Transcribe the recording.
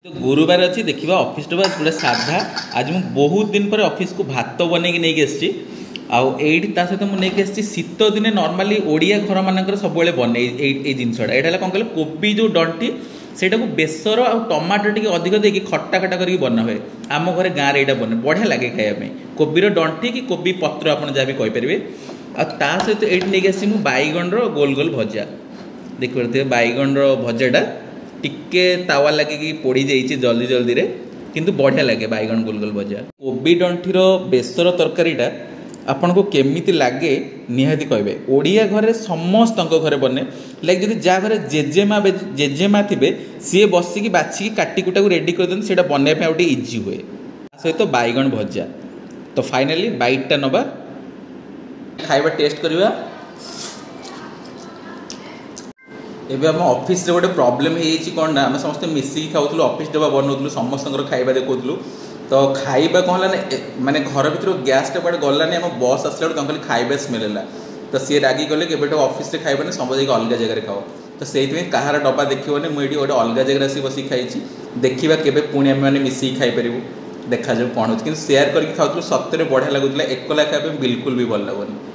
गुरुवार अच्छी देखा ऑफिस गोटे साधा आज मुझे बहुत दिन पर ऑफिस को भात बनईक नहीं आसी आईटी सहित मुझे शीत दिने नॉर्मली ओडिया घर मानक सब बने जिनसा यहाँ कौन कह कोबी जो डंटी से बेसर आ टमाटर टी अधिक देकी खट्टा खट्टा करके बना हुए आम घर गाँव में यहाँ बने बढ़िया लगे खायापी कोबीर डंटी कि कोबी पत्र आप जहाँ भी कहींपारे आ सहित ये नहीं आसी बैगण गोल गोल भजा देखिए बैगण भजाटा टिके तावा लगे पोड़ी जाइए जल्दी जल्दी रे किंतु बढ़िया लगे बैगण गोल गोल भजा कोबी डंठीर बेसर तरकारीटा आपन को केमिति लागे निहाती कहबे ओडिया घरे समस्त घरे बने लाइक जदि जा घरे जेजेमा थे सी बसिकी बाछिकी काटिकुटा को रेडी कर देते बनवाई गोटे इजी हुए सहित बैगण भजा। तो फाइनाली बाइटटा नवा खाଇବା टेस्ट करवा। एबे आम ऑफिस रे गोटे प्रॉब्लम है कौन ना आम समस्त मिसिकी खाऊलु ऑफिस डबा बनाऊलु समस्त खाଇବା देखुलु तो खाଇବା कौन है माने घर भर गैस टा कड़े गलानी आम बस आसला खाली खाଇବା स्मेल है तो सी रागी गले के ऑफिस रे खाइबानी सब जगह अलग जगह खाओ तो से कहार डब्बा देखने मुझे गोटे अलग जगह आसी बस खाई देखा केवे पुणी आम मैंने मिसिकी खाईपर देखा कौन हो कि सेयार करके खाऊलु सतरे बढ़िया लगुला एकला खाଇବା बिल्कुल भी भल लगुनि।